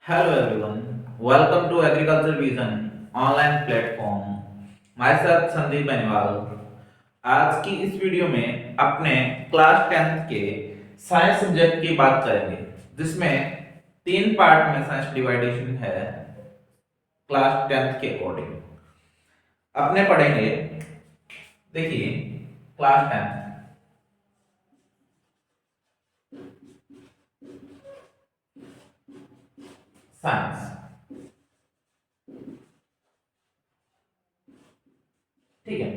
Hello everyone, welcome to Agriculture Vision online platform. मैं sir Sandeep Beniwal. आज की इस वीडियो में अपने क्लास 10th के साइंस सब्जेक्ट की बात करेंगे, जिसमें तीन पार्ट में साइंस डिवाइडेशन है क्लास 10th के अकॉर्डिंग। अपने पढ़ेंगे, देखिए क्लास 10 साइंस। ठीक है,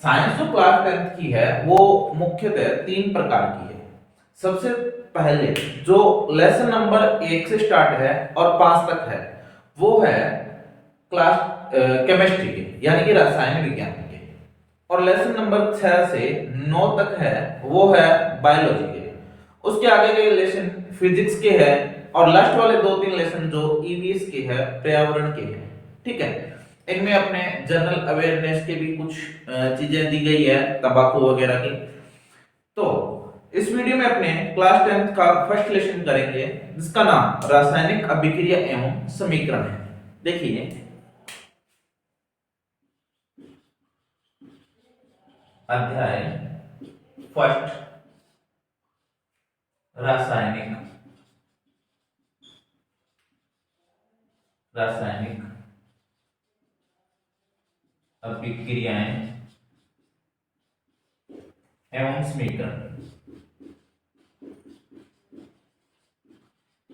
साइंस जो क्लास 10th की है वो मुख्यतः तीन प्रकार की है। सबसे पहले जो लेसन नंबर 1 से स्टार्ट है और 5 तक है वो है क्लास केमिस्ट्री के, यानी कि रसायन विज्ञान के। और लेसन नंबर 6 से 9 तक है वो है बायोलॉजी के। उसके आगे के लेसन फिजिक्स के है, और लास्ट वाले 2-3 लेसन जो ईवीएस के है, पर्यावरण के है। ठीक है, इनमें अपने जनरल अवेयरनेस के भी कुछ चीजें दी गई है, तंबाकू वगैरह की। तो इस वीडियो में अपने क्लास 10th का फर्स्ट लेसन करेंगे, जिसका नाम रासायनिक अभिक्रिया एवं समीकरण है। देखिए, अध्याय फर्स्ट, रासायनिक अभिक्रियाएं एवं समीकरण,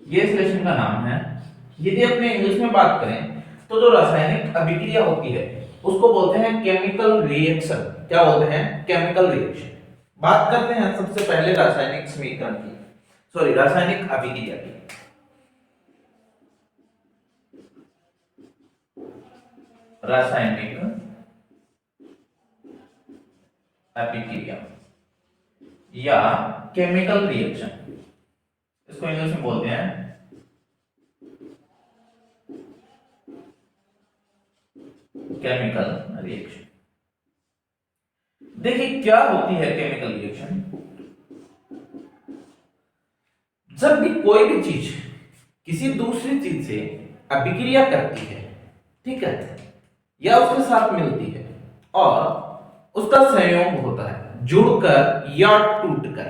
ये इस लेसन का नाम है। यदि अपने इंग्लिश में बात करें तो जो रासायनिक अभिक्रिया होती है उसको बोलते हैं केमिकल रिएक्शन। क्या बोलते हैं? Chemical reaction. बात करते हैं सबसे पहले रासायनिक समीकरण की, सॉरी रासायनिक अभिक्रिया की। रासायनिक अभिक्रिया या केमिकल रिएक्शन, इसको इंग्लिश में बोलते हैं केमिकल रिएक्शन। देखिए क्या होती है केमिकल रिएक्शन। जब भी कोई भी चीज किसी दूसरी चीज से अभिक्रिया करती है, ठीक है, या उसके साथ मिलती है और उसका संयोग होता है, जुड़कर या टूटकर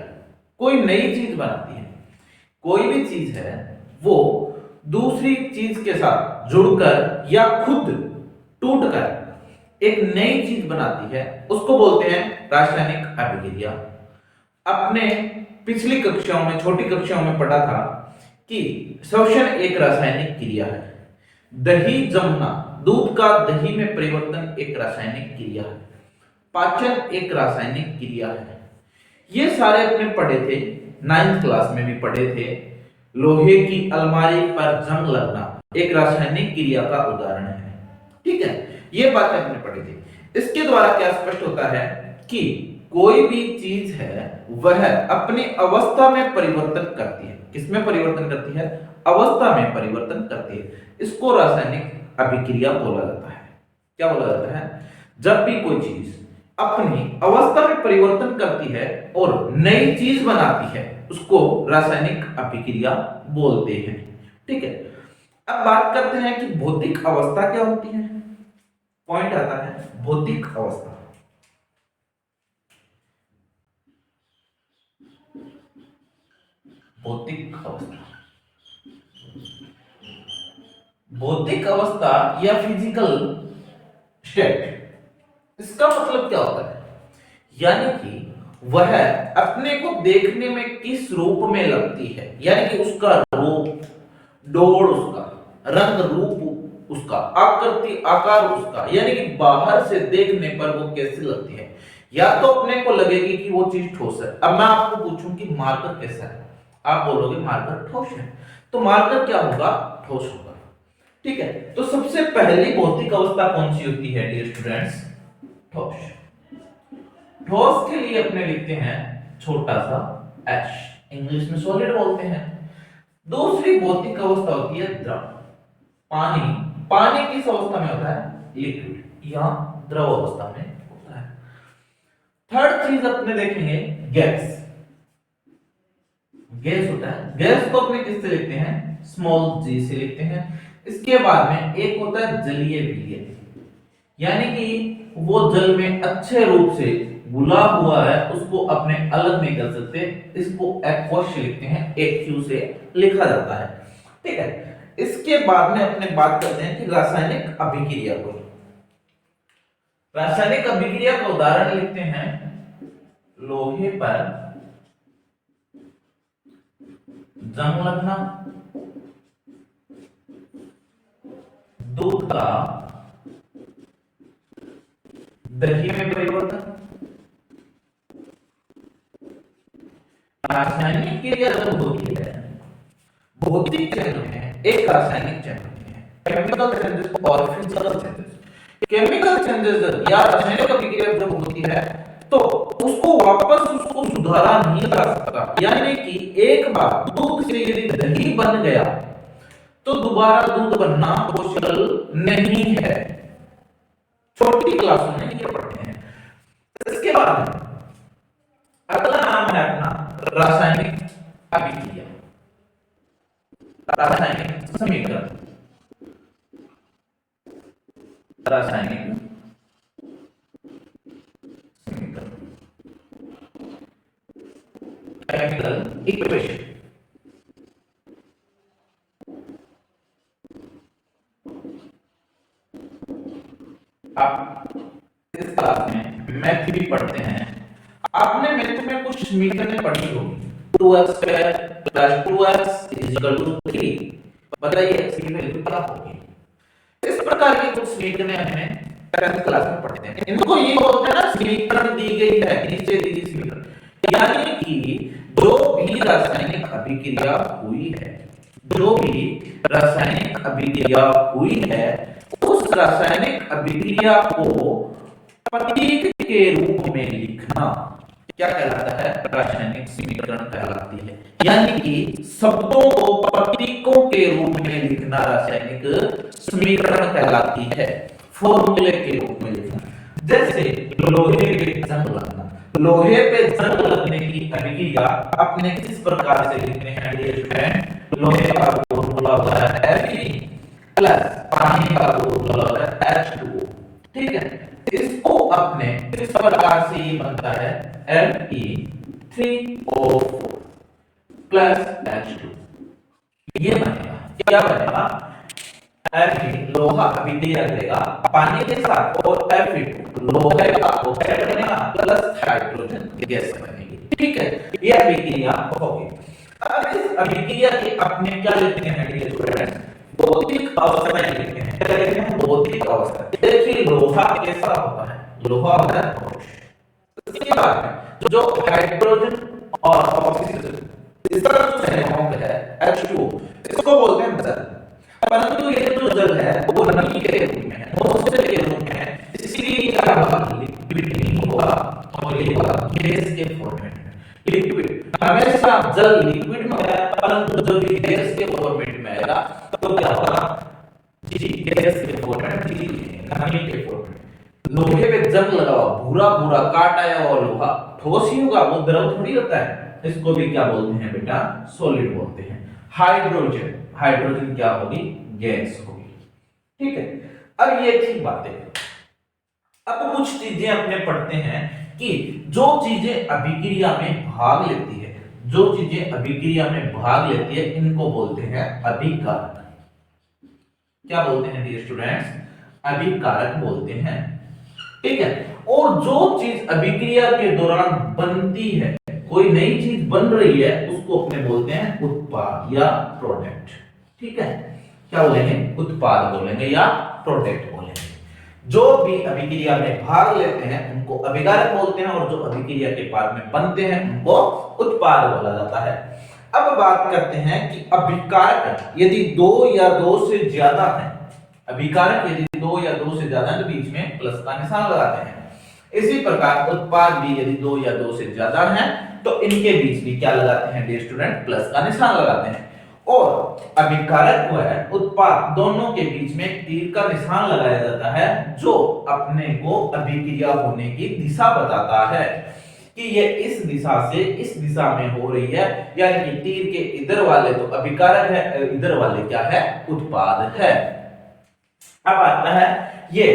कोई नई चीज बनाती है। कोई भी चीज है वो दूसरी चीज के साथ जुड़कर या खुद टूटकर एक नई चीज बनाती है, उसको बोलते हैं रासायनिक अभिक्रिया। अपने पिछली कक्षाओं में, छोटी कक्षाओं में पढ़ा था कि श्वसन एक रासायनिक क्रिया है। दही जमना, दूध का दही में परिवर्तन एक रासायनिक क्रिया है। पाचन एक रासायनिक क्रिया है। ये सारे अपने पढ़े थे, 9th क्लास में भी पढ़े थे। लोहे की अलमारी पर जंग लगना एक रासायनिक क्रिया का उदाहरण है। ठीक है, ये बातें अपने पढ़ी थी। इसके द्वारा क्या स्पष्ट होता है कि कोई भी चीज है वह अपनी अवस्था में परिवर्तन करती है। किसमें परिवर्तन करती है? अवस्था में परिवर्तन करती है। इसको रासायनिक अभिक्रिया बोला जाता है। क्या बोला जाता है? जब भी कोई चीज अपनी अवस्था में परिवर्तन करती है और नई चीज बनाती है, उसको रासायनिक अभिक्रिया बोलते हैं। ठीक है, अब बात करते हैं कि भौतिक अवस्था क्या होती है। पॉइंट आता है भौतिक अवस्था। भौतिक अवस्था, भौतिक अवस्था या फिजिकल स्टेट, इसका मतलब क्या होता है? यानी कि वह अपने को देखने में किस रूप में लगती है, यानी कि उसका रूप, डोर उसका, रंग रूप उसका, आकृति आकार उसका, यानी कि बाहर से देखने पर वो कैसी लगती है। या तो अपने को लगेगी कि वो चीज ठोस है। अब मैं आपको पूछूं कि मार्कर कैसा है, आप बोलोगे मार्कर ठोस है, तो मार्कर क्या होगा? ठोस होगा। ठीक है, तो सबसे पहली भौतिक अवस्था कौन सी होती है डियर स्टूडेंट्स? ठोस। ठोस के लिए अपने लिखते हैं छोटा सा h, इंग्लिश में सॉलिड बोलते हैं। दूसरी भौतिक अवस्था होती है द्रव। पानी, पानी किस अवस्था में होता है? लिक्विड, या द्रव अवस्था में होता है। थर्ड चीज अपने देखेंगे गैस। गैस होता है, गैस को अपने किससे लिखते हैं? स्मॉल जी से लिखते हैं। इसके बाद में एक होता है जलीय विलयन, यानी कि वो जल में अच्छे रूप से घुला हुआ है, उसको अपने अलग नहीं कर सकते, इसको एक्वस से लिखते हैं, एक क्यू से लिखा जाता है। ठीक है, इसके बाद में अपने बात करते हैं कि रासायनिक अभिक्रिया को। रासायनिक अभिक्रिया का उदाहरण लिखते हैं, लोहे पर जंग लगना, दूध का दही में परिवर्तन। रासायनिक क्रिया जब होती है भौतिक चेंज में, एक रासायनिक चेंज है, केमिकल चेंजेस और फिजिकल चेंजेस। केमिकल चेंजेस या रासायनिक अभिक्रिया जब होती है तो उसको वापस उसको सुधारा नहीं जा सकता, यानी कि एक बार दूध से यदि दही बन गया तो दोबारा दूध बनना पॉसिबल नहीं है। छोटी क्लासों में ये पढ़ते हैं। इसके बाद अगला नाम है अपना रासायनिक अभिक्रिया, रासायनिक समीकरण। रासायनिक समीकरण, केमिकल इक्वेशन। आप इस क्लास में मैथ भी पढ़ते हैं। आपने मैथ में कुछ समीकरणें पढ़ी होगी, 2x plus 2x equal to 3। बताइए इसकी वैल्यू क्या होगी? इस प्रकार की कुछ समीकरणें हमें 10th क्लास में पढ़ते हैं। इनको ये होता है ना, समीकरण दी गई है, नीचे दी गई समीकरण, यानी कि जो भी रासायनिक अभिक्रिया हुई है, जो भी रासायनिक अभिक्रिया हुई है, उस रासायनिक अभिक्रिया को प्रतीक के रूप में लिखना क्या कहलाता है? रासायनिक समीकरण कहलाती है। यानी कि शब्दों को प्रतीकों के रूप में लिखना रासायनिक समीकरण कहलाती है, फॉर्मूले के रूप में लिखना। जैसे लोहे पे जंग लगना, लोहे पे जंग लगने की अभिक्रिया अपने किस प्रकार से लिखते हैं डियर स्टूडेंट? लोहे का फॉर्मूला होता है Fe प्लस पानी का फॉर्मूला होता है H2O। ठीक है, इसको अपने इस प्रकार से ये बनता है Fe3O4 प्लस H2। ये बनेगा, क्या बनेगा? Fe लोहा अभिक्रिया करेगा पानी के साथ और Fe2 लोहे का ऑक्साइड बनेगा प्लस हाइड्रोजन गैस बनेगी। ठीक है, ये अभिक्रिया होगी। अब इस अभिक्रिया के अपने क्या लेते हैं डियर स्टूडेंट? भौतिक अवस्थाएं लेते हैं। क्या लेते हैं? भौतिक अवस्था। देखिए लोहा कैसा होता है? लोहा होता है। इसके बाद जो हाइड्रोजन और ऑक्सीजन, इसका जो संयुग्म है H2O, इसको बोलते हैं जल। परंतु ये जो जल है वो नमी के रूप में है, मॉइस्चर के रूप में है, इसलिए क्या होगा? लिक्विड नहीं होगा और ये होगा गैस के फॉर्मेट में। लिक्विड हमेशा जल लिक्विड में है, परंतु जब भी गैस के फॉर्मेट में आएगा तो क्या होगा? जी गैस के फॉर्मेट, जी नमी के फॉर्मेट। लोहे पे जंग लगा हुआ भूरा भूरा काट आया और लोहा ठोस ही होगा, वो द्रव थोड़ी होता है। इसको भी क्या बोलते हैं बेटा? सॉलिड बोलते हैं। हाइड्रोजन, हाइड्रोजन क्या होगी? गैस होगी। ठीक है, अब ये थी बातें। अब कुछ चीजें अपने पढ़ते हैं कि जो चीजें अभिक्रिया में भाग लेती है, जो चीजें अभिक्रिया में भाग लेती है, इनको बोलते हैं अभिकारक। क्या बोलते हैं डियर स्टूडेंट्स? अभिकारक बोलते हैं। ठीक है, और जो चीज अभिक्रिया के दौरान बनती है, कोई नई चीज बन रही है, उसको अपने बोलते हैं उत्पाद या प्रोडक्ट। ठीक है, क्या बोलेंगे? उत्पाद बोलेंगे या प्रोडक्ट बोलेंगे। जो भी अभिक्रिया में भाग लेते हैं उनको अभिकारक बोलते हैं, और जो अभिक्रिया के बाद में बनते हैं उनको उत्पाद बोला जाता है। अब बात करते हैं कि अभिकारक यदि दो या दो से ज्यादा है, अभिकारक यदि दो या दो से ज्यादा है तो बीच में प्लस का निशान लगाते हैं। इसी प्रकार उत्पाद भी यदि दो या दो से ज्यादा है तो इनके बीच भी क्या लगाते हैं डियर स्टूडेंट? प्लस का निशान लगाते हैं। और अभिकारक व उत्पाद दोनों के बीच में तीर का निशान लगाया जाता है, जो अपने को अभिक्रिया होने की दिशा बताता है। कि ये इस दिशा से इस दिशा में हो रही है, यानी कि तीर के इधर वाले तो अभिकारक है, इधर वाले क्या है, उत्पाद है। अब आता है ये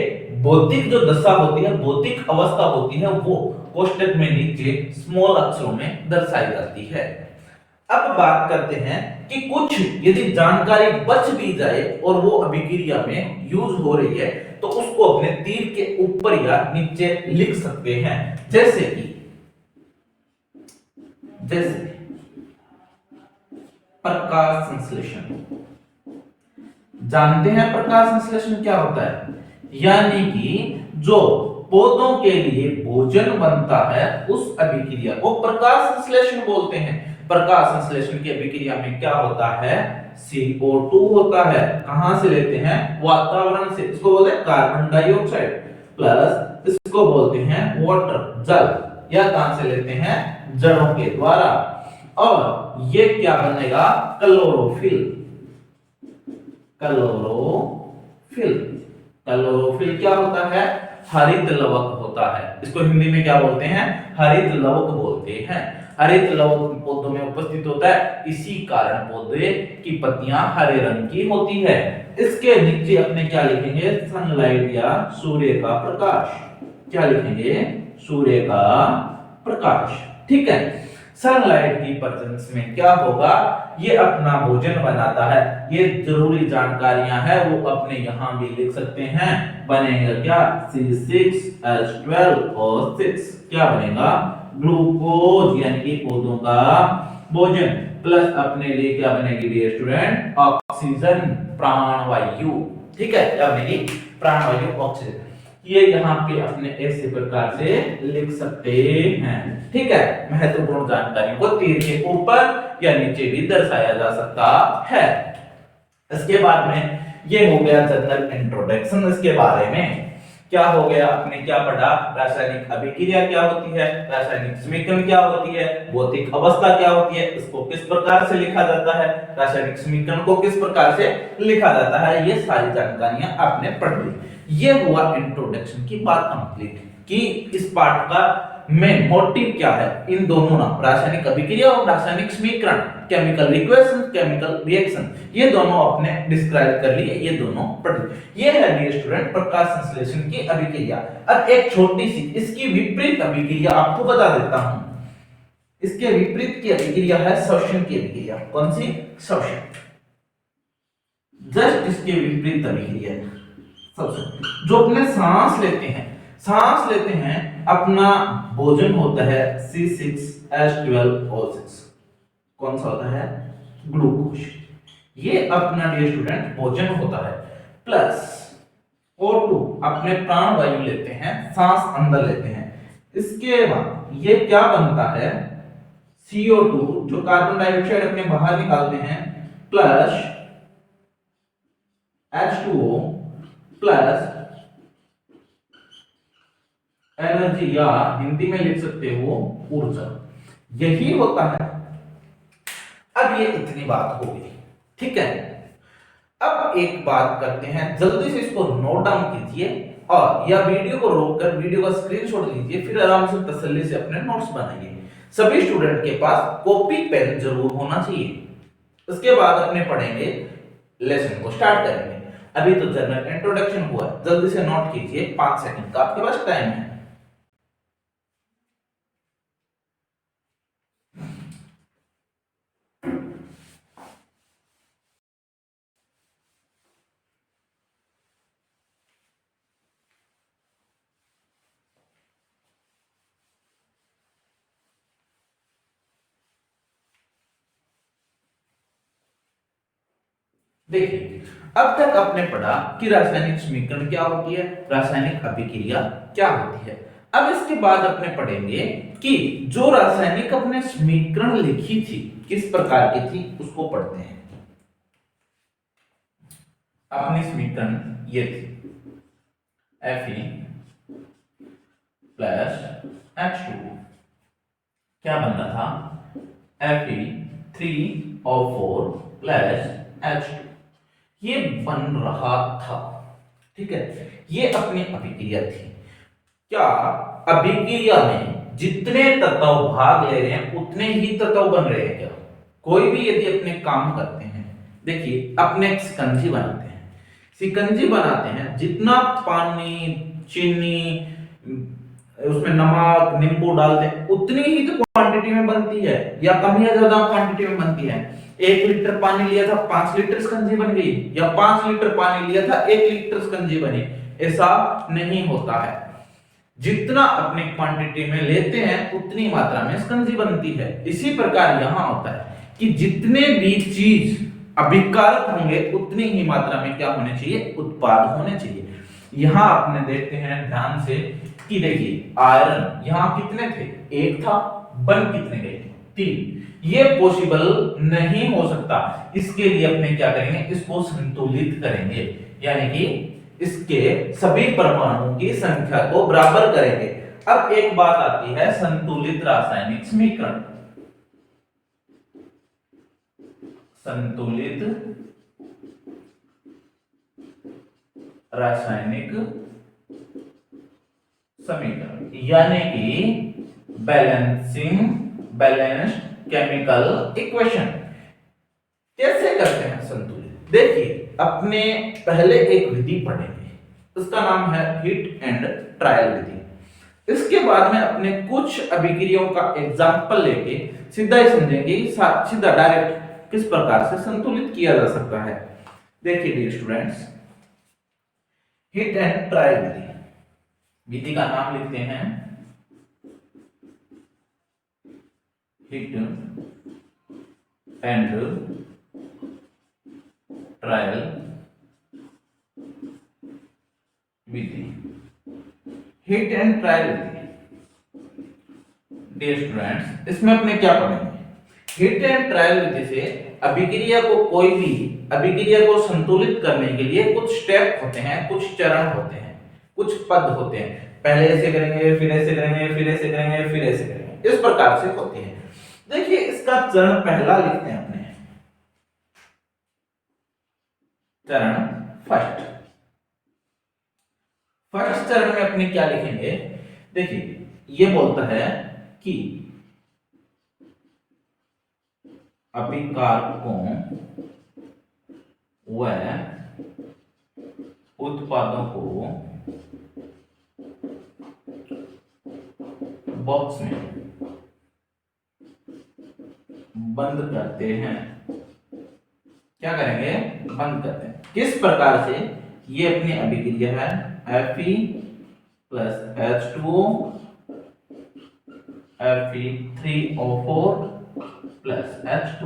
भौतिक जो दशा होती है, भौतिक अवस्था होती है, वो कोष्टक में नीचे स्मॉल अक्षरों में दर्शाई जाती है। अब बात करते हैं कि कुछ यदि जानकारी बच भी जाए और वो अभिक्रिया में यूज हो रही है तो उसको अपने तीर के ऊपर या नीचे लिख सकते हैं। जैसे प्रकाश संश्लेषण। जानते हैं प्रकाश संश्लेषण क्या होता है? यानी कि जो पौधों के लिए भोजन बनता है उस अभिक्रिया को प्रकाश संश्लेषण बोलते हैं। प्रकाश संश्लेषण की अभिक्रिया में क्या होता है? CO2 होता है। कहां से लेते हैं? वातावरण से। इसको बोलते हैं कार्बन डाइऑक्साइड प्लस इसको बोलते हैं वाटर, जल। या कहां से लेते हैं? जड़ों के द्वारा। और ये क्या बनेगा? क्लोरोफिल। क्लोरोफिल क्या होता है? हरित लवक होता है। इसको हिंदी में क्या बोलते हैं? हरित लवक बोलते हैं। हरित लवक पौधों में उपस्थित होता है, इसी कारण पौधे की पत्तियां हरे रंग की होती है। इसके नीचे अपने क्या लिखेंगे? सनलाइट या सूर्य का प्रकाश। क्या लिखेंगे? सूर्य का प्रकाश। ठीक है। सनलाइट की प्रेजेंस में क्या होगा? ये अपना भोजन बनाता है। ये जरूरी जानकारियां हैं, वो अपने यहां भी लिख सकते हैं। बनेगा क्या? C6H12 और 6 क्या बनेगा? ग्लूकोज, यानी कि पौधों का भोजन। प्लस अपने लिए क्या बनेगी डियर स्टूडेंट? ऑक्सीजन, प्राणवायु। ठीक है, क्या बनेगी? प्राणवायु, ऑक्सीजन। ये यहाँ पे अपने ऐसे प्रकार से लिख सकते हैं। ठीक है। महत्वपूर्ण जानकारी को तीर के ऊपर या नीचे भी दर्शाया जा सकता है। इसके बाद में ये हो गया जनरल इंट्रोडक्शन इसके बारे में। क्या हो गया? आपने क्या पढ़ा? रासायनिक अभिक्रिया क्या होती है, रासायनिक समीकरण क्या होती है, भौतिक अवस्था क्या होती है, इसको किस प्रकार से लिखा जाता है, रासायनिक समीकरण को किस प्रकार से लिखा जाता है, ये सारी जानकारियां आपने पढ़ ली। ये हुआ इंट्रोडक्शन की बात कंप्लीट कि इस पार्ट का मेन मोटिव क्या है। इन दोनों ना, रासायनिक अभिक्रिया और रासायनिक समीकरण, केमिकल रिएक्शन, केमिकल रिएक्शन, ये दोनों आपने डिस्क्राइब कर लिए, ये दोनों पढ़ लिए। ये है डियर स्टूडेंट प्रकाश संश्लेषण की अभिक्रिया। अब एक छोटी सी इसकी विपरीत अभिक्रिया आपको बता देता हूं। इसके विपरीत की अभिक्रिया है श्वसन की अभिक्रिया। कौन सी? श्वसन। जस्ट इसके विपरीत अभिक्रिया है श्वसन। जो अपने सांस लेते हैं, सांस लेते हैं, अपना भोजन होता है C6H12O6। कौन सा होता है? ग्लूकोज। ये अपना डियर स्टूडेंट भोजन होता है। प्लस O2 अपने प्राण वायु लेते हैं, सांस अंदर लेते हैं। इसके बाद ये क्या बनता है? CO2 जो कार्बन डाइऑक्साइड अपने बाहर निकालते हैं, प्लस H2O प्लस एनर्जी, या हिंदी में लिख सकते हो ऊर्जा। यही होता है। अब ये इतनी बात हो गई। ठीक है। अब एक बात करते हैं, जल्दी से इसको नोट डाउन कीजिए और या वीडियो को रोककर वीडियो का स्क्रीनशॉट लीजिए, फिर आराम से तसल्ली से अपने नोट्स बनाइए। सभी स्टूडेंट के पास कॉपी पेन जरूर होना चाहिए। उसके बाद अपने पढ़ेंगे, लेसन को स्टार्ट करेंगे। अभी तो जनरल इंट्रोडक्शन हुआ है, जल्दी से नोट कीजिए, 5 सेकंड का आपके पास टाइम है। देखिए, अब तक आपने पढ़ा कि रासायनिक समीकरण क्या होती है, रासायनिक अभिक्रिया क्या होती है। अब इसके बाद अपने पढ़ेंगे कि जो रासायनिक अपने समीकरण लिखी थी किस प्रकार की थी, उसको पढ़ते हैं। अपनी समीकरण ये थी Fe प्लस H2 क्या बन रहा था? Fe3O4 प्लस H2 ये बन रहा था। ठीक है, ये अपनी अभिक्रिया थी। क्या अभिक्रिया में जितने तत्व भाग ले रहे हैं उतने ही तत्व बन रहे हैं क्या? कोई भी यदि अपने काम करते हैं, देखिए अपने एक शिकंजी बनाते हैं, शिकंजी बनाते हैं, जितना पानी, चीनी, उसमें नमक, नींबू डालते हैं उतनी ही तो क्वांटिटी में बनती है, या कम या ज्यादा क्वांटिटी में बनती है। 1 लीटर पानी लिया था 5 लीटर शिकंजी बन गई, या 5 लीटर पानी लिया था 1 लीटर शिकंजी बनी, ऐसा नहीं होता है। जितना अपने क्वांटिटी में लेते हैं उतनी मात्रा में शिकंजी बनती है। इसी प्रकार यहां होता है कि जितने भी चीज अभिकारक होंगे उतनी ही मात्रा में क्या होने चाहिए? उत्पाद होने चाहिए। यहां आपने देखते हैं ध्यान से कि देखिए आयरन यहां कितने थे? 1 था, बन कितने गए? 3। ये पॉसिबल नहीं हो सकता। इसके लिए अपने क्या करेंगे? इसको संतुलित करेंगे, यानी कि इसके सभी परमाणुओं की संख्या को बराबर करेंगे। अब एक बात आती है संतुलित रासायनिक समीकरण। संतुलित रासायनिक समीकरण यानी कि बैलेंस्ड केमिकल इक्वेशन। कैसे करते हैं संतुलित? देखिए अपने पहले एक विधि पढ़ेंगे, उसका नाम है हिट एंड ट्रायल विधि। इसके बाद में अपने कुछ अभिक्रियाओं का एग्जांपल लेके सीधा ही समझेंगे, सीधा डायरेक्ट किस प्रकार से संतुलित किया जा सकता है। देखिए dear students, hit and trial विधि, विधि का नाम लिखते हैं हिट एंड ट्रायल विधि। हिट एंड ट्रायल विधि डियर स्टूडेंट्स, इसमें अपने क्या पढ़ेंगे? हिट एंड ट्रायल विधि से अभिक्रिया को, कोई भी अभिक्रिया को संतुलित करने के लिए कुछ स्टेप होते हैं, कुछ चरण होते हैं, कुछ पद होते हैं। पहले ऐसे करेंगे, फिर ऐसे करेंगे, फिर ऐसे करेंगे, फिर ऐसे करेंगे, इस प्रकार से होती है। देखिए इसका चरण पहला लिखते हैं अपने, चरण फर्स्ट। फर्स्ट चरण में अपने क्या लिखेंगे? देखिए ये बोलता है कि अभिकारकों व उत्पादों को बॉक्स में बंद करते हैं। क्या करेंगे? बंद करते हैं। किस प्रकार से? ये अपनी अभिक्रिया है Fe plus H2O Fe3O4 plus H2।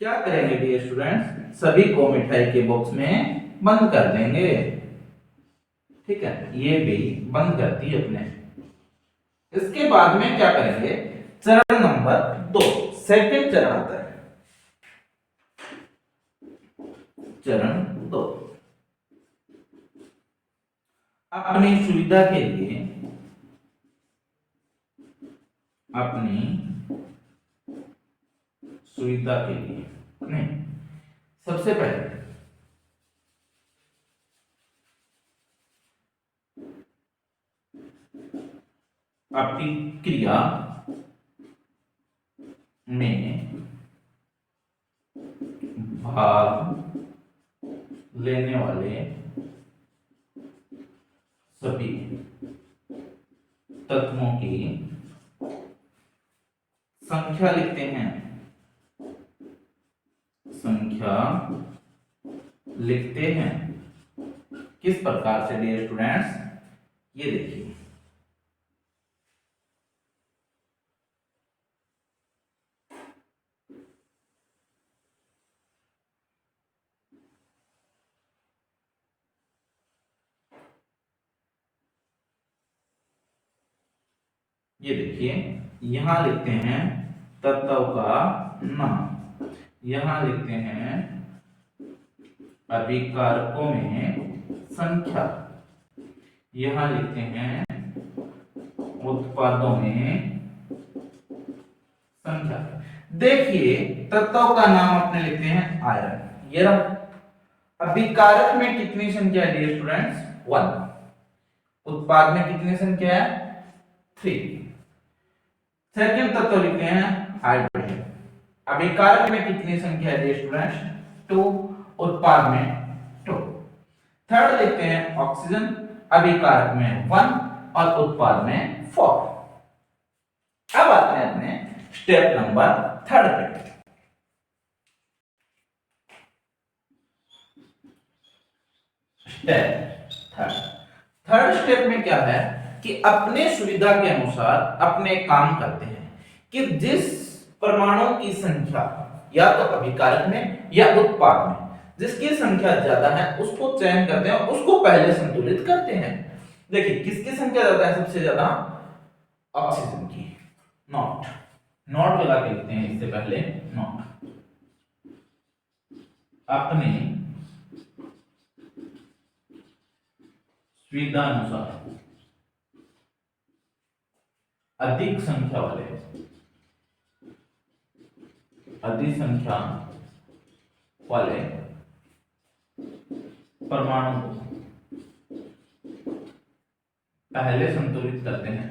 क्या करेंगे डियर स्टूडेंट्स? सभी को मिठाई के बॉक्स में बंद कर देंगे। ठीक है, ये भी बंद कर दी अपने। इसके बाद में क्या करेंगे? चरण नंबर 2, सेकंड चरण आता है, चरण 2। अपनी सुविधा के लिए, अपनी सुविधा के लिए नहीं, सबसे पहले अभिक्रिया में भाग लेने वाले सभी तत्वों की संख्या लिखते हैं, संख्या लिखते हैं। किस प्रकार से डियर स्टूडेंट्स? ये देखिए, ये देखिए यहां लिखते हैं तत्व का नाम, यहां लिखते हैं अभिकारकों में संख्या, यहां लिखते हैं उत्पादों में संख्या। देखिए तत्व का नाम अपने लिखते हैं आयरन। ये अभिकारक में कितनी संख्या है स्टूडेंट्स? 1। उत्पाद में कितनी संख्या है? 3। सेकंड तत्व लिखते हैं हाइड्रोजन। अभिकारक में कितनी संख्या है स्टूडेंट्स? 2। उत्पाद में 2। थर्ड लिखते हैं ऑक्सीजन। अभिकारक में 1 और उत्पाद में 4। अब आते हैं अपने स्टेप नंबर 3 पे। थर्ड स्टेप में क्या है कि अपने सुविधा के अनुसार अपने काम करते हैं कि जिस परमाणु की संख्या या तो अभिकारक में या उत्पाद में जिसकी संख्या ज्यादा है उसको चयन करते हैं, उसको पहले संतुलित करते हैं। देखिए किसकी संख्या ज्यादा है? सबसे ज्यादा ऑक्सीजन की। नॉट नॉट लगा के लिखते हैं इससे पहले। नॉट अपने सुविधा अनुसार अधिक संख्या वाले परमाणु को पहले संतुलित करते हैं।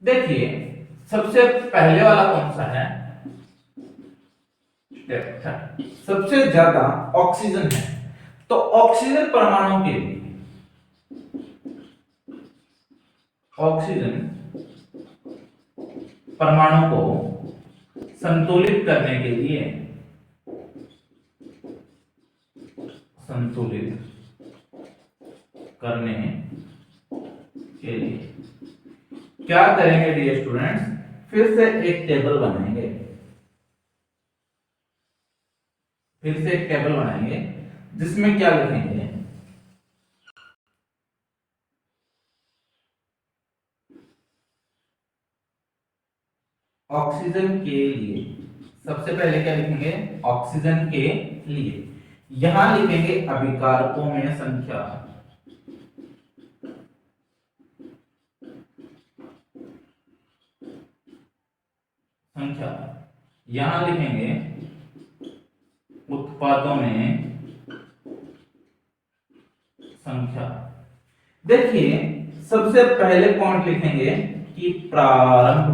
देखिए सबसे पहले वाला कौन सा है? सबसे ज्यादा ऑक्सीजन है, तो ऑक्सीजन परमाणु के लिए परमाणु को संतुलित करने के लिए क्या करेंगे डियर स्टूडेंट्स? फिर से एक टेबल बनाएंगे। जिसमें क्या लिखेंगे? ऑक्सीजन के लिए। सबसे पहले क्या लिखेंगे? ऑक्सीजन के लिए। यहां लिखेंगे अभिकारकों में संख्या। यहां लिखेंगे उत्पादों में संख्या। देखिए सबसे पहले पॉइंट लिखेंगे कि प्रारंभ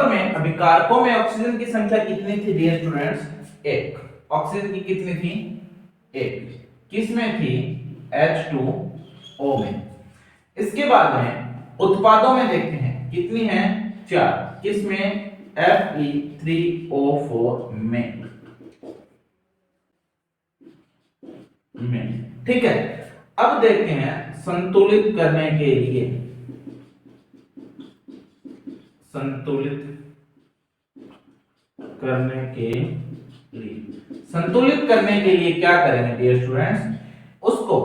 में अभिकारकों में ऑक्सीजन की संख्या कितनी थी डियर स्टूडेंट्स? 1। ऑक्सीजन की कितनी थी? 1। किसमें थी? H2O में। इसके बाद में उत्पादों में देखते हैं कितनी है? 4। किसमें? Fe3O4 में। ठीक है। अब देखते हैं संतुलित करने के लिए क्या करेंगे डियर स्टूडेंट्स? उसको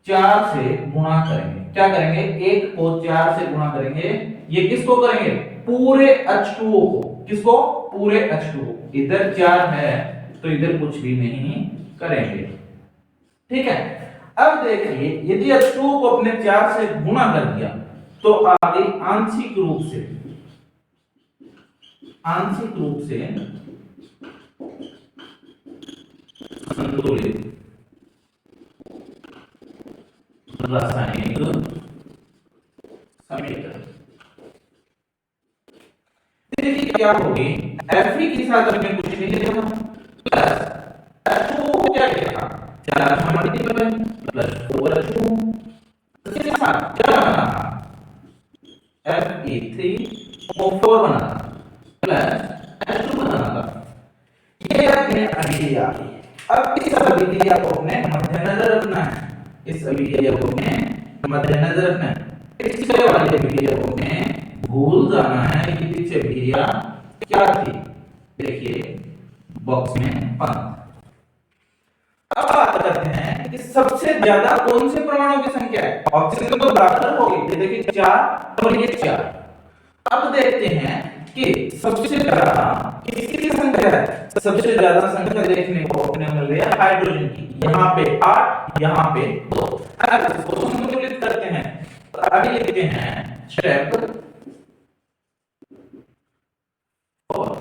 4 से गुणा करेंगे। क्या करेंगे? 1 को 4 से गुणा करेंगे। ये किसको करेंगे? पूरे H2O को। किसको? पूरे H2O। इधर 4 है तो इधर कुछ भी नहीं करेंगे। ठीक है। अब देखिए यदि H2O को अपने 4 से गुणा कर दिया तो आगे आंशिक रूप से संतुलित रासायनिक समीकरण। देखिए क्या होगी? Fe के साथ हमने कुछ नहीं लिखा प्लस H2O को क्या लिखा? 4 मल्टीप्लाई प्लस 4H2O। इसके साथ क्या बना? Fe3O4 बना प्लस H2 बना। ये अपने अभिक्रिया। अब इस अभिक्रिया को अपने मद्देनजर रखना है। पिछले वाली अभिक्रिया को अपने भूल जाना है कि पीछे अभिक्रिया क्या थी। देखिए बॉक्स में 5। अब बात करते हैं कि सबसे ज्यादा कौन से परमाणु की संख्या है? ऑक्सीजन तो बराबर हो गई, देखिए 4 और ये 4। अब देखते हैं कि सबसे ज्यादा किसकी संख्या है? सबसे ज्यादा संख्या देखने को अपने मिल रही है हाइड्रोजन की। यहाँ पे 8, यहाँ पे 2। अगर इसको संतुलित करते हैं तो अभी लिखते हैं स्टेप 4।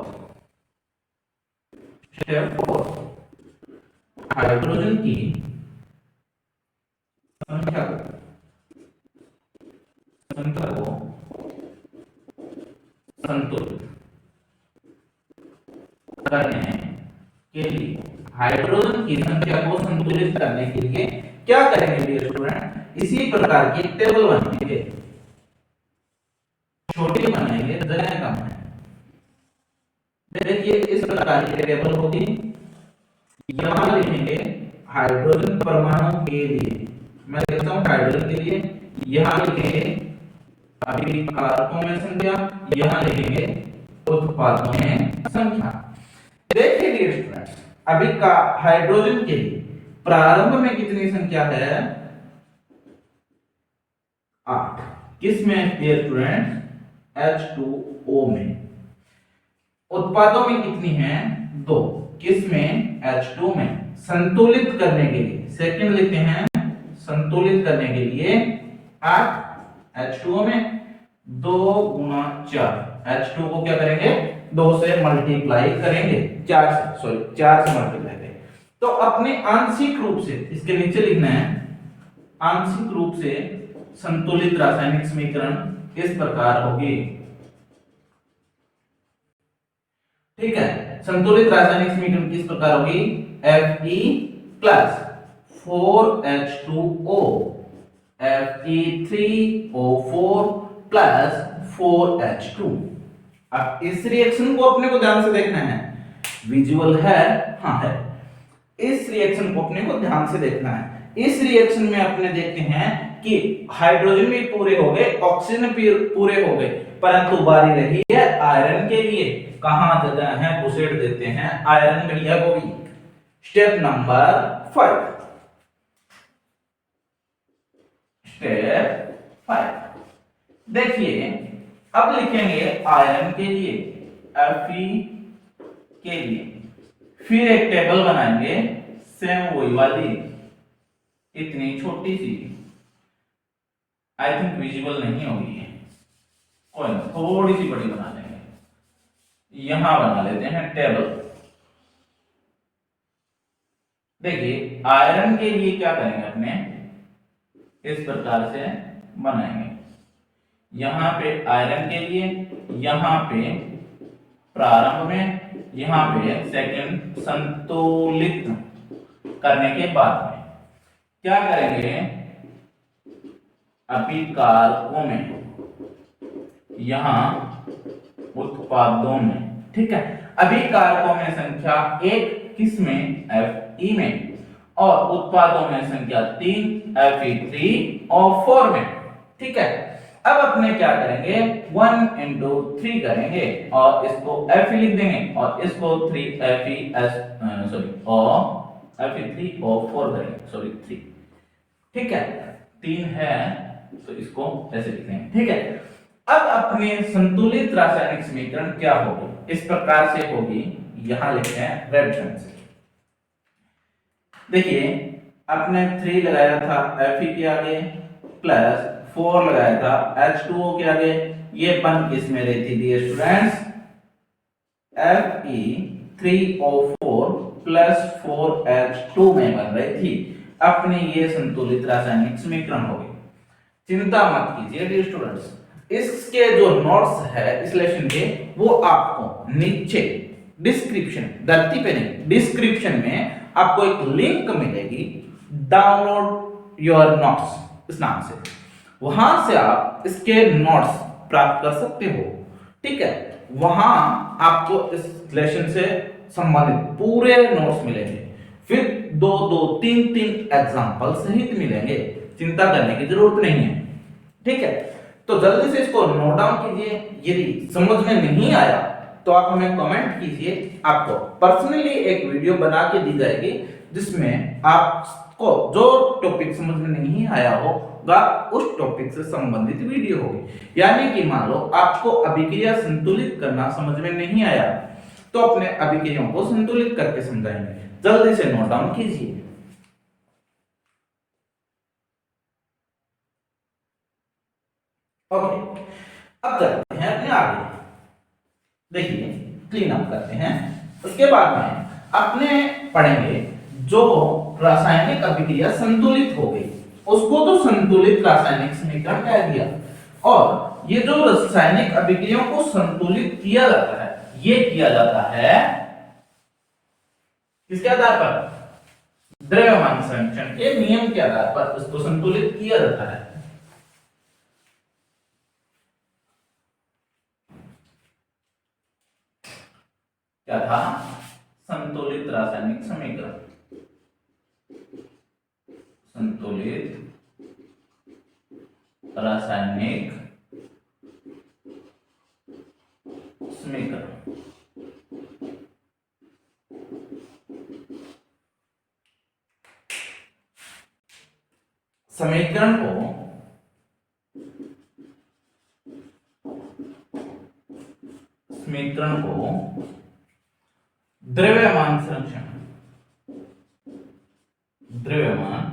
हाइड्रोजन की संख्या को संतुलित करने के लिए, हाइड्रोजन की संख्या को संतुलित करने के लिए क्या करेंगे डियर स्टूडेंट, इसी प्रकार की टेबल बनाएंगे, छोटी बनाएंगे, जगह कम है। देखिए इस प्रकार की टेबल होगी, यहां लिखेंगे हाइड्रोजन परमाणु के लिए, मैं लिखता हूं हाइड्रोजन के लिए, यहां लिखेंगे अभिकारकों में संख्या, यहां लिखेंगे उत्पादों में संख्या। देखिए डियर स्टूडेंट्स, अभी का हाइड्रोजन के लिए प्रारंभ में कितनी संख्या है, 8। किसमें डियर स्टूडेंट्स, H2O में। उत्पादों में कितनी है, 2। किसमें, H2 में। संतुलित करने के लिए, सेकंड लिखते हैं, संतुलित करने के लिए 8 H2O में, 2 गुना 4, H2 को क्या करेंगे, 2 से मल्टीप्लाई करेंगे, 4 से मल्टीप्लाई करेंगे। तो अपने आंशिक रूप से इसके नीचे लिखना है, आंशिक रूप से संतुलित रासायनिक समीकरण इस प्रकार होगी, ठीक है। संतुलित रासायनिक समीकरण किस प्रकार होगी, Fe plus 4H2O Fe3O4 plus 4H2। अब इस रिएक्शन को अपने को ध्यान से देखना है, विजुअल है, हाँ है। इस रिएक्शन को अपने को ध्यान से देखना है। इस रिएक्शन में अपने देखते हैं कि हाइड्रोजन भी पूरे हो गए, ऑक्सीजन भी पूरे हो गए, परंतु बारी रही है आयरन के लिए। कहां जगह है, घुसेड़ देते हैं आयरन मीडिया को भी। स्टेप नंबर 5, स्टेप 5 देखिए, अब लिखेंगे आयरन के लिए Fe के लिए, फिर एक टेबल बनाएंगे, सेम वही वाली, इतनी छोटी सी, आई थिंक विजिबल नहीं होगी, कोई ना, थोड़ी सी बड़ी बना लेंगे। यहां बना लेते हैं टेबल। देखिए आयरन के लिए क्या करेंगे अपने, इस प्रकार से बनाएंगे, यहां पे आयरन के लिए, यहां पे प्रारंभ में, यहां पे सेकंड, संतुलित करने के बाद में क्या करेंगे, अभिकारकों में, यहां उत्पादों में, ठीक है। अभिकारकों में संख्या 1 किसमें, Fe में, और उत्पादों में संख्या 3 Fe3 और 4 में, ठीक है। अब अपने क्या करेंगे, 1 into 3 करेंगे और इसको Fe लिख देंगे और इसको 3 और Fe3 और 4 करेंगे, 3, ठीक है। 3 है तो इसको ऐसे लिख देंगे, ठीक है। अब अपने संतुलित रासायनिक समीकरण क्या होगी, इस प्रकार से होगी, यहां लिखते हैं रेड पेन से। देखिए आपने 3 लगाया था Fe के आगे, प्लस 4 लगाया था H2O के आगे, ये बन किस में रही थी dear students, Fe3O4 plus 4H2 में बन रही थी। अपने ये संतुलित रासायनिक समीकरण हो गए। चिंता मत कीजिए डियर स्टूडेंट्स, इसके जो नोट्स है इस लेसन के, वो आपको नीचे डिस्क्रिप्शन, धरती पे नहीं, डिस्क्रिप्शन में आपको एक लिंक मिलेगी, डाउनलोड योर नोट्स इस नाम से, वहां से आप इसके नोट्स प्राप्त कर सकते हो, ठीक है। वहां आपको इस लेसन से संबंधित पूरे नोट्स मिलेंगे, फिर 2-2, 3-3 एग्जाम्पल सहित मिलेंगे, चिंता करने की जरूरत नहीं है, ठीक है। तो जल्दी से इसको नोट डाउन कीजिए। यदि समझ में नहीं आया तो आप हमें कमेंट कीजिए, आपको पर्सनली एक वीडियो बना के दी जाएगी जिसमें आपको जो टॉपिक समझ में नहीं आया होगा उस टॉपिक से संबंधित वीडियो होगी। यानी कि मान लो आपको अभिक्रिया संतुलित करना समझ में नहीं आया तो अपने अभिक्रियाओं को संतुलित करके समझाएंगे। जल्दी से नोट डाउन कीजिए। ओके, अब चलते हैं अपने आगे। देखिए क्लीन अप करते हैं, उसके बाद में अपने पढ़ेंगे जो रासायनिक अभिक्रिया संतुलित हो गई, उसको तो संतुलित रासायनिक समीकरण कह दिया। और ये जो रासायनिक अभिक्रियाओं को संतुलित किया जाता है, ये किया जाता है किसके आधार पर? द्रव्यमान संरक्षण के नियम के आधार पर इसको संतुलित किया जाता है। क्या था? संतुलित रासायनिक समीकरण, संतुलित रासायनिक समीकरण। समीकरण को द्रव्यमान संरक्षण, द्रव्यमान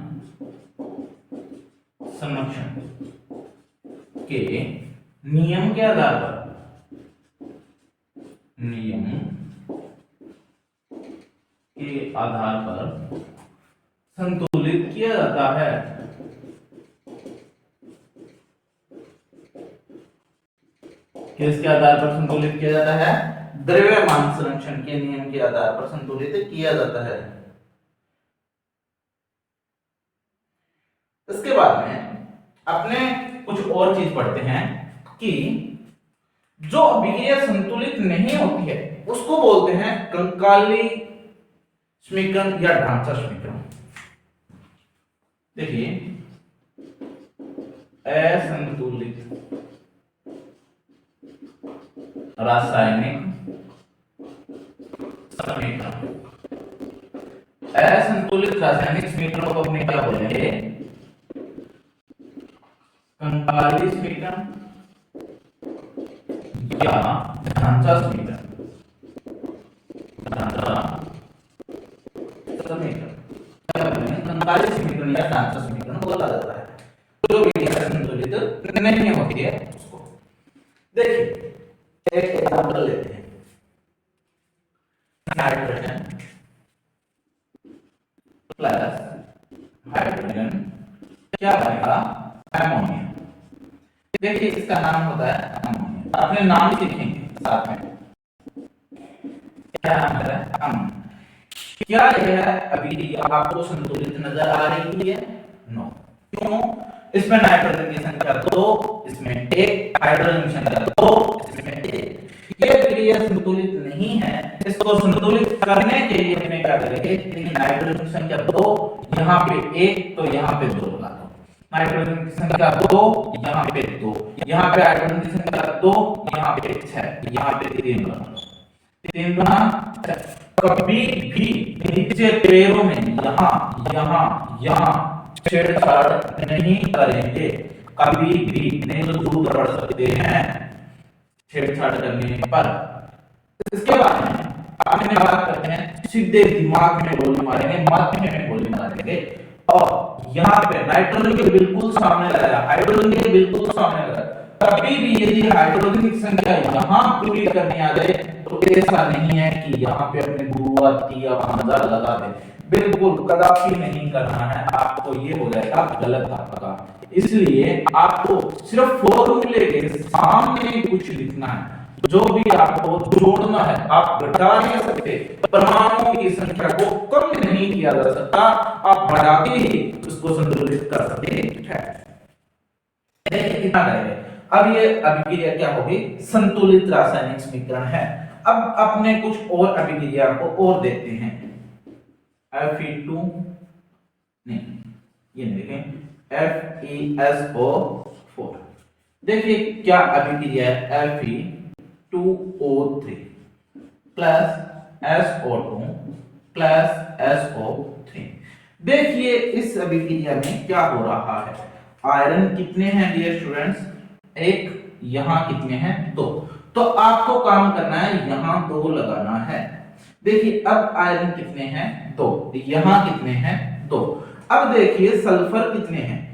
संरक्षण के नियम के आधार पर, नियम के आधार पर संतुलित किया जाता है। किसके आधार पर संतुलित किया जाता है? द्रव्यमान संरक्षण के नियम के आधार पर संतुलित किया जाता है। इसके बाद में अपने कुछ और चीज पढ़ते हैं कि जो अभिक्रिया संतुलित नहीं होती है उसको बोलते हैं कंकाली समीकरण या ढांचा समीकरण। देखिए, असंतुलित रासायनिक समीकरण, असंतुलित रासायनिक समीकरणों को अपने क्या बोलेंगे? कंकाली समीकरण या ढांचा समीकरण, ढांचा समीकरण क्या बोलेंगे? कंकाली समीकरण या ढांचा समीकरण बोला जाता है जो अभिक्रिया संतुलित नहीं होती है उसको। देखिए, एक एग्जांपल लेते हैं, नाइट्रोजन प्लस हाइड्रोजन क्या बनेगा? अमोनिया। देखिए, इसका नाम होता है अमोनिया, अपने नाम ही लिखेंगे साथ में, क्या नाम है? अमोनिया। क्या यह अभिक्रिया आपको संतुलित नजर आ रही है? नो। क्यों? इसमें नाइट्रोजन की संख्या 2, इसमें 1, हाइड्रोजन की संख्या 2, इसमें 1। ये अभिक्रिया संतुलित नहीं है। इसको संतुलित करने के लिए हमें क्या करेंगे? नाइट्रोजन की संख्या 2, यहाँ पे 1, तो यहाँ पे 2 लगा दो। नाइट्रोजन की संख्या 2, यहाँ पे 2, यहाँ पे हाइड्रोजन की संख्या 2, यहाँ पे 6, यहाँ पे 3 लगा दो। 3 गुना 6। कभी भी नीचे पैरों में यहाँ छेड़छाड़ नहीं करेंगे, कभी भी, नहीं तो दूर बढ़ सकते हैं छेड़छाड़ करने पर। इसके बाद में अपने बात करते हैं, सीधे दिमाग में गोली मारेंगे, माथे में गोली मारेंगे। और यहाँ पे नाइट्रोजन के बिल्कुल सामने लगाया, हाइड्रोजन के बिल्कुल सामने लगाया। कभी भी यदि हाइड्रोजन की संख्या यहाँ पूरी करनी आ जाए तो ऐसा नहीं है कि यहाँ पे अपने गुरुआ या पंजा लगा दे, बिल्कुल कदापि नहीं करना है। आपको ये हो जाएगा गलत आपका। इसलिए आपको सिर्फ फॉर्मूले के सामने कुछ लिखना है, जो भी आपको जोड़ना है। आप घटा नहीं सकते, परमाणुओं की संख्या को कम नहीं किया जा सकता, आप बढ़ा के ही उसको संतुलित कर सकते हैं। कितना करेंगे? अब ये अभिक्रिया क्या होगी? संतुलित रासायनिक समीकरण है। अब अपने कुछ और अभिक्रिया को और देखते हैं। Fe2 नहीं, ये देखें, FeSO4। देखिए क्या अभिक्रिया है? Fe2O3 plus SO2 plus SO3। देखिए इस अभिक्रिया में क्या हो रहा है? आयरन कितने हैं डियर स्टूडेंट्स? एक, यहाँ कितने हैं? 2। तो आपको काम करना है, यहाँ 2 लगाना है। देखिए अब आयरन कितने हैं? 2। यहाँ कितने हैं? 2। अब देखिए सल्फर कितने हैं?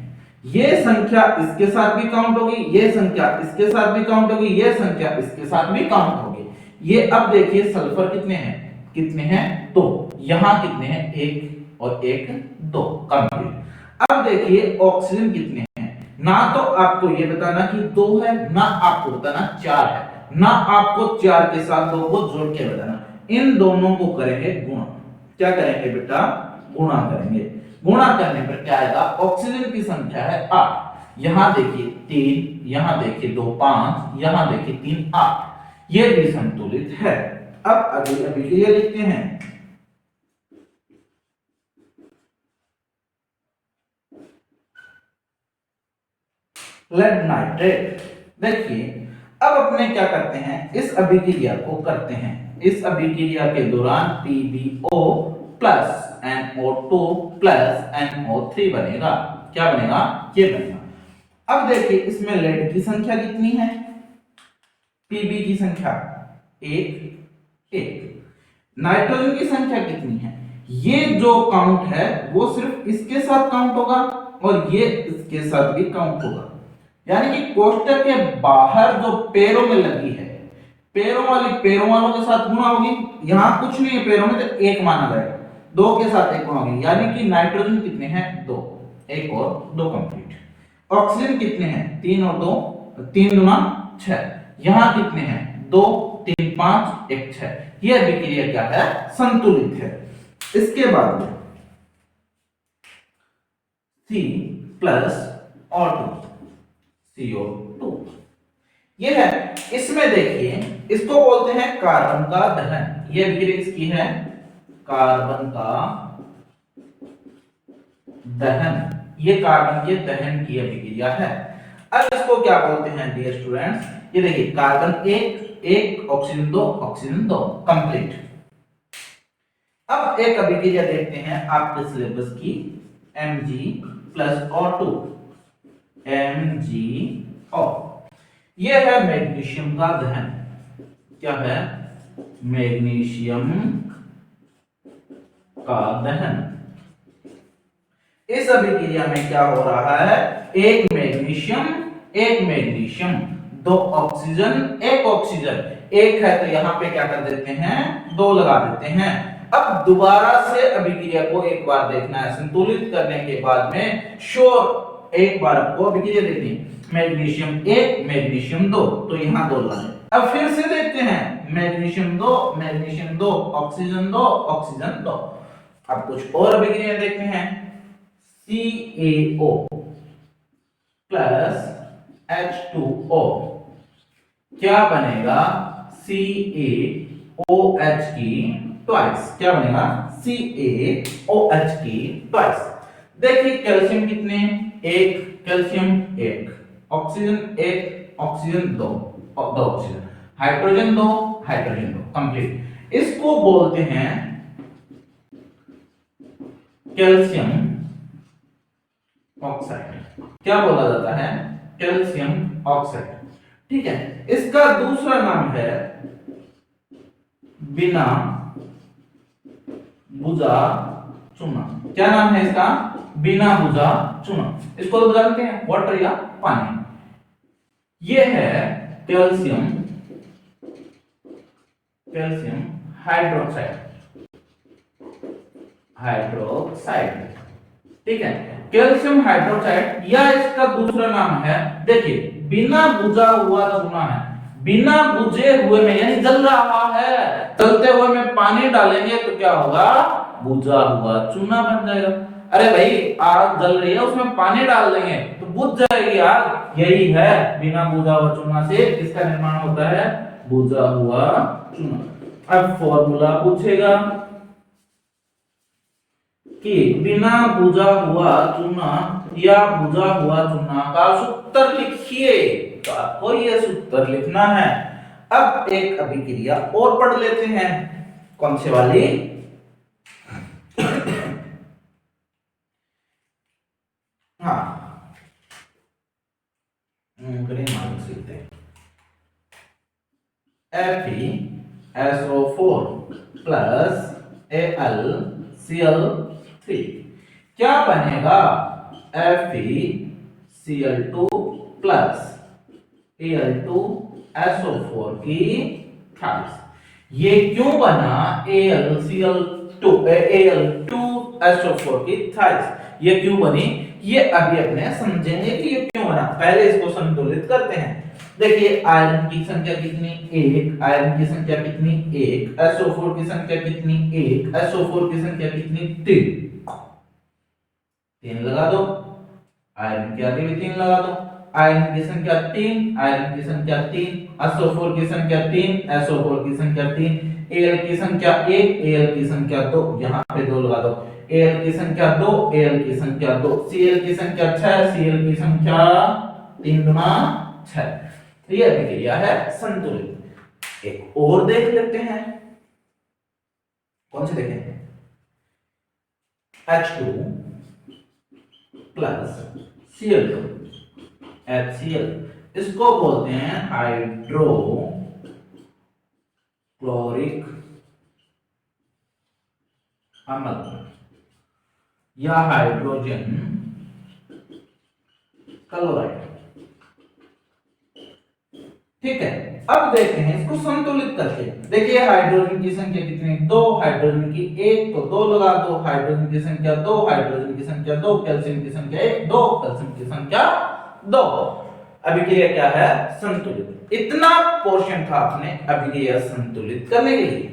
ये संख्या इसके साथ भी काउंट होगी, ये संख्या इसके साथ भी काउंट होगी, ये संख्या इसके साथ भी काउंट होगी। ये अब देखिए सल्फर कितने हैं? कितने हैं? 2। यहाँ कितने हैं? 1 और एक 2 कंप्लीट। अब देखिए ऑक्सीजन कितने हैं, ना तो आपको ये बताना कि 2 है, ना आपको बताना 4 है, ना आपको 4 के साथ 2 को जोड़ के बताना। इन दोनों को करेंगे गुणा। क्या करेंगे बेटा, गुणा करेंगे। गुणा करने पर क्या आएगा, ऑक्सीजन की संख्या है 8, यहां देखिए 3, यहां देखिए 2 5, यहां देखिए 3 8, ये भी संतुलित है। अब अगली अभिक्रिया लिखते हैं। Lead nitrate. देखिए अब अपने क्या करते हैं, इस अभिक्रिया को करते हैं। इस अभिक्रिया के दौरान PbO plus NO2 plus NO3 बनेगा। क्या बनेगा, ये बनेगा। अब देखिए इसमें लेड की संख्या कितनी है, Pb की संख्या 1 नाइट्रोजन की संख्या कितनी है, ये जो काउंट है वो सिर्फ इसके साथ काउंट होगा और ये इसके साथ भी काउंट होगा। यानी कि कोष्टक के बाहर जो पैरों में लगी है, पैरों वालों के साथ गुणा होगी। यहां कुछ नहीं है पैरों में, तो 1 माना जाएगा। 2 के साथ 1 गुणा होगी, यानी कि नाइट्रोजन कितने हैं 2, 1 और 2 कंप्लीट। ऑक्सीजन कितने हैं 3 और 2, 3 गुना 6। यहां कितने हैं 2 3 5 1 6। यह अभिक्रिया क्या है, संतुलित है। इसके बाद में C प्लस O2 CO2 ये है। इसमें देखिए इसको बोलते हैं कार्बन का दहन। ये अभिक्रिया किसकी है, कार्बन का दहन। ये कार्बन के दहन की अभिक्रिया है। अब इसको क्या बोलते हैं डियर स्टूडेंट्स, ये देखिए कार्बन 1 ऑक्सीजन 2 कंप्लीट। अब एक अभिक्रिया देखते हैं आपके सिलेबस की, Mg प्लस O2 MgO। यह है मैग्नीशियम का दहन। क्या है, मैग्नीशियम का दहन। इस अभिक्रिया में क्या हो रहा है, एक मैग्नीशियम 2 ऑक्सीजन 1 ऑक्सीजन, 1 है तो यहां पे क्या कर देते हैं 2 लगा देते हैं। अब दोबारा से अभिक्रिया को एक बार देखना है, संतुलित करने के बाद में श्योर एक बार आपको अभिक्रिया देखनी, मैग्नीशियम 1 मैग्नीशियम 2, तो यहां 2 लगाए। अब फिर से देखते हैं मैग्नीशियम 2 ऑक्सीजन 2 ऑक्सीजन 2। अब कुछ और अभिक्रिया देखते हैं, CaO प्लस H2O क्या बनेगा, CaOH की ट्वाइस। क्या बनेगा, CaOH की ट्वाइस। देखिए कैल्शियम कितने, 1 calcium 1, oxygen 1 oxygen 2 oxygen, hydrogen 2 complete. इसको बोलते हैं कैल्शियम ऑक्साइड। क्या बोला जाता है, कैल्शियम ऑक्साइड। ठीक है, इसका दूसरा नाम है बिना बुझा चूना। क्या नाम है इसका, बिना बुझा चूना। इसको तो जानते हैं वाटर या पानी। यह है कैल्शियम हाइड्रोक्साइड। ठीक है, कैल्शियम हाइड्रोक्साइड या इसका दूसरा नाम है, देखिए बिना बुझा हुआ चूना है। बिना बुझे हुए में यानी जल रहा है, जलते हुए में पानी डालेंगे तो क्या होगा, बुझा हुआ चूना बन जाएगा। अरे भाई आग जल रही है उसमें पानी डाल देंगे तो बुझ जाएगी आग। यही है बिना बुझा हुआ चूना से किसका निर्माण होता है, बुझा हुआ चूना। अब फॉर्मूला पूछेगा कि बिना बुझा हुआ चूना या बुझा हुआ चूना का सूत्र लिखिए, तो आपको ये सूत्र लिखना है। अब एक अभिक्रिया और पढ़ लेते हैं, कौन से वाली, हाँ FeSO4 प्लस AlCl3 क्या बनेगा, FeCl2 प्लस Al2SO4 की 28। ये क्यों बना, Al2 SO4 की थाइस। ये क्यों बनी, ये अभी अपने समझेंगे कि ये क्यों बना। पहले इसको संतुलित करते हैं। देखिए आयरन की संख्या कितनी, 1, आयरन की संख्या कितनी, 1, SO4 की संख्या कितनी, 1, SO4 की संख्या कितनी, 3 लगा दो, आयरन के आगे भी 3 लगा दो। आयरन की संख्या 3, आयरन की संख्या 3, SO4 की संख्या 3, SO4 की संख्या 3, Al की संख्या 1, Al की संख्या 2, यहां पे 2 लगा दो। Al की संख्या 2, Al की संख्या 2, Cl की संख्या 6, Cl की संख्या 3 गुना 6। तो यह अभिक्रिया है संतुलित। एक और देख लेते हैं, कौन सी देखें, H2 प्लस Cl2 HCl, इसको बोलते हैं हाइड्रोक्लोरिक अम्ल या हाइड्रोजन क्लोराइड। ठीक है, अब देखते हैं इसको संतुलित करके। देखिए हाइड्रोजन की संख्या कितनी, 2, हाइड्रोजन की 1 तो 2 लगा दो, हाइड्रोजन की संख्या 2, हाइड्रोजन की संख्या 2, कैल्शियम की संख्या 1, 2, कैल्शियम की संख्या 2। अभिक्रिया क्या है, संतुलित। इतना पोर्शन था अपने अभिक्रिया संतुलित करने के लिए।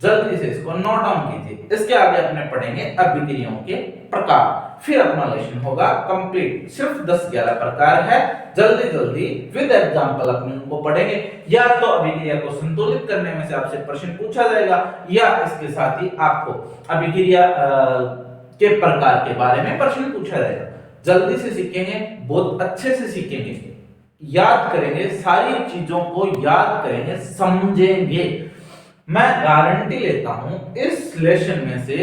जल्दी से इसको नोट डाउन कीजिए। इसके आगे अपने पढ़ेंगे अभिक्रियाओं के प्रकार, फिर अपना लेसन होगा कंप्लीट। सिर्फ 10-11 प्रकार है, जल्दी जल्दी विद एग्जांपल अपने उनको पढ़ेंगे। या तो अभिक्रिया को संतुलित करने में से आपसे प्रश्न पूछा जाएगा, या इसके साथ ही आपको अभिक्रिया के प्रकार के बारे में प्रश्न पूछा जाएगा। जल्दी से सीखेंगे, बहुत अच्छे से सीखेंगे, याद करेंगे, सारी चीजों को याद करेंगे, समझेंगे। मैं गारंटी लेता हूं इस लेसन में से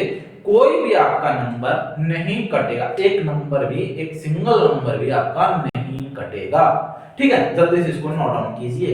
कोई भी आपका नंबर नहीं कटेगा, एक नंबर भी, एक सिंगल नंबर भी आपका नहीं कटेगा। ठीक है, जल्दी से इसको नोट डाउन कीजिए।